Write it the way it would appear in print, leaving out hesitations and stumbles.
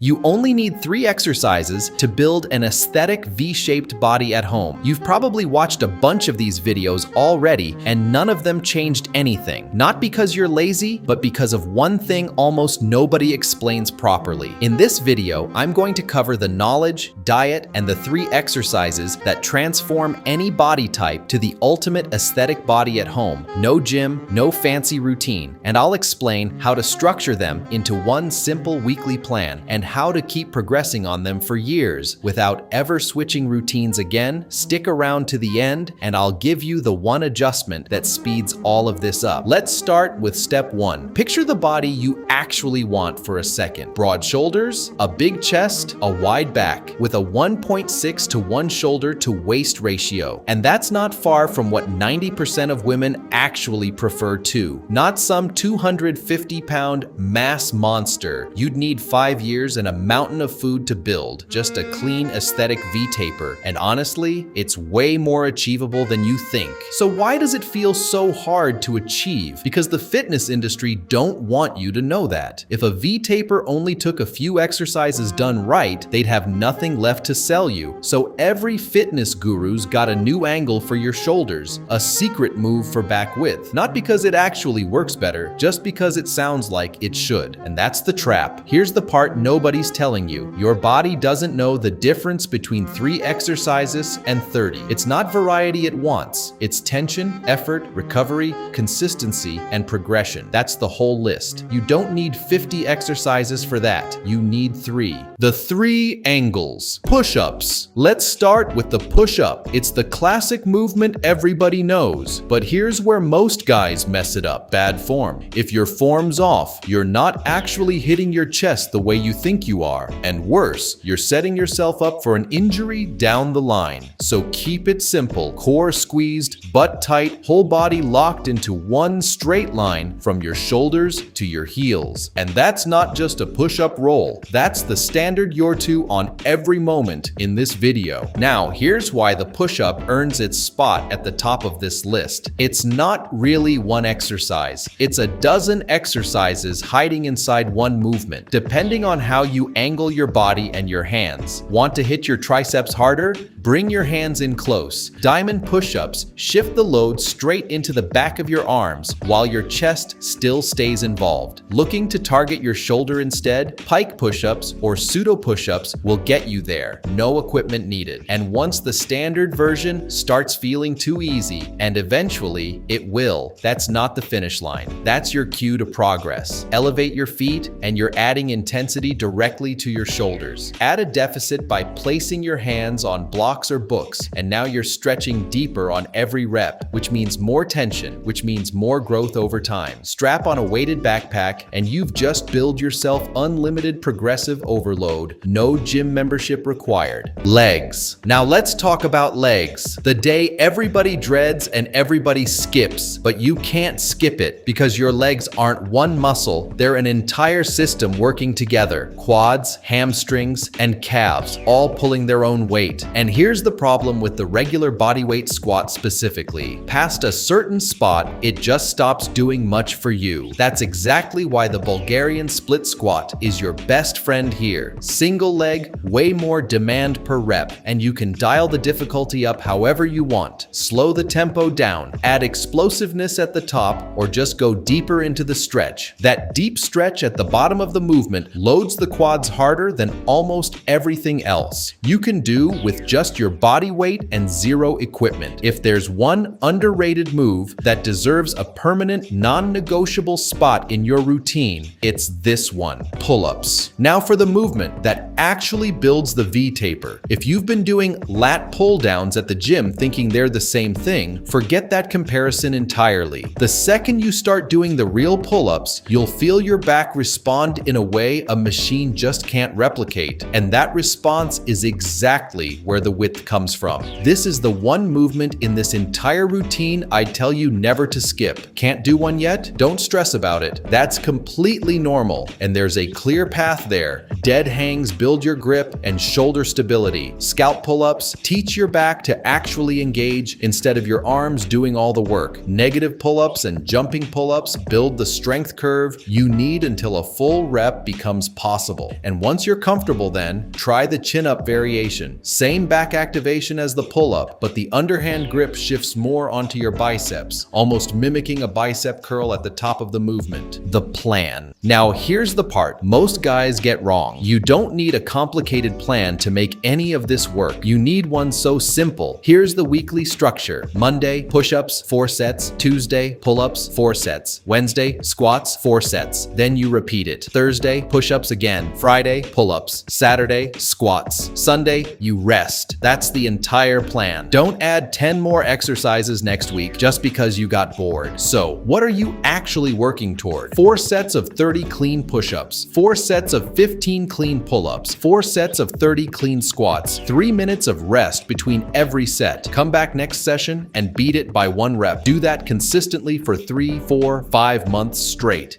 You only need 3 exercises to build an aesthetic V-shaped body at home. You've probably watched a bunch of these videos already, and none of them changed anything. Not because you're lazy, but because of one thing almost nobody explains properly. In this video, I'm going to cover the knowledge, diet, and the 3 exercises that transform any body type to the ultimate aesthetic body at home. No gym, no fancy routine, and I'll explain how to structure them into one simple weekly plan and how to keep progressing on them for years without ever switching routines again. Stick around to the end and I'll give you the one adjustment that speeds all of this up. Let's start with step 1. Picture the body you actually want for a second. Broad shoulders, a big chest, a wide back, with a 1.6 to 1 shoulder to waist ratio. And that's not far from what 90% of women actually prefer too. Not some 250-pound mass monster you'd need 5 years and a mountain of food to build, just a clean aesthetic V-taper. And honestly, it's way more achievable than you think. So why does it feel so hard to achieve? Because the fitness industry don't want you to know that. If a V-taper only took a few exercises done right, they'd have nothing left to sell you. So every fitness guru's got a new angle for your shoulders, a secret move for back width. Not because it actually works better, just because it sounds like it should. And that's the trap. Here's the part nobody's telling you. Your body doesn't know the difference between 3 exercises and 30. It's not variety it wants. It's tension, effort, recovery, consistency, and progression. That's the whole list. You don't need 50 exercises for that. You need 3. The 3 angles. Push-ups. Let's start with the push-up. It's the classic movement everybody knows. But here's where most guys mess it up. Bad form. If your form's off, you're not actually hitting your chest the way you think you are. And worse, you're setting yourself up for an injury down the line. So keep it simple. Core squeezed, butt tight, whole body locked into one straight line from your shoulders to your heels. And that's not just a push-up roll. That's the standard you're to on every moment in this video. Now, here's why the push-up earns its spot at the top of this list. It's not really one exercise. It's a dozen exercises hiding inside one movement, depending on how you angle your body and your hands. Want to hit your triceps harder? Bring your hands in close. Diamond push-ups shift the load straight into the back of your arms while your chest still stays involved. Looking to target your shoulder instead? Pike push-ups or pseudo push-ups will get you there. No equipment needed. And once the standard version starts feeling too easy, and eventually it will, that's not the finish line. That's your cue to progress. Elevate your feet and you're adding intensity directly to your shoulders. Add a deficit by placing your hands on blocks or books, and now you're stretching deeper on every rep, which means more tension, which means more growth over time. Strap on a weighted backpack and you've just built yourself unlimited progressive overload. No gym membership required. Legs. Now let's talk about legs. The day everybody dreads and everybody skips, but you can't skip it because your legs aren't one muscle, they're an entire system working together. Quads, hamstrings, and calves, all pulling their own weight. And here's the problem with the regular bodyweight squat specifically. Past a certain spot, it just stops doing much for you. That's exactly why the Bulgarian split squat is your best friend here. Single leg, way more demand per rep, and you can dial the difficulty up however you want. Slow the tempo down, add explosiveness at the top, or just go deeper into the stretch. That deep stretch at the bottom of the movement loads the quads harder than almost everything else you can do with just your body weight and 0 equipment. If there's one underrated move that deserves a permanent, non-negotiable spot in your routine, it's this one: pull-ups. Now for the movement that actually builds the V-taper. If you've been doing lat pull-downs at the gym thinking they're the same thing, forget that comparison entirely. The second you start doing the real pull-ups, you'll feel your back respond in a way a machine just can't replicate. And that response is exactly where the width comes from. This is the one movement in this entire routine I'd tell you never to skip. Can't do one yet? Don't stress about it. That's completely normal, and there's a clear path there. Dead hangs build your grip and shoulder stability. Scalp pull-ups teach your back to actually engage instead of your arms doing all the work. Negative pull-ups and jumping pull-ups build the strength curve you need until a full rep becomes possible. possible. And once you're comfortable then, try the chin-up variation. Same back activation as the pull-up, but the underhand grip shifts more onto your biceps, almost mimicking a bicep curl at the top of the movement. The plan. Now here's the part most guys get wrong. You don't need a complicated plan to make any of this work. You need one so simple. Here's the weekly structure. Monday, push-ups, 4 sets. Tuesday, pull-ups, 4 sets. Wednesday, squats, 4 sets. Then you repeat it. Thursday, push-ups again. Friday, pull-ups. Saturday, squats. Sunday, you rest. That's the entire plan. Don't add 10 more exercises next week just because you got bored. So, what are you actually working toward? 4 sets of 30 clean push-ups, 4 sets of 15 clean pull-ups, 4 sets of 30 clean squats, 3 minutes of rest between every set. Come back next session and beat it by 1 rep. Do that consistently for 3, 4, 5 months straight.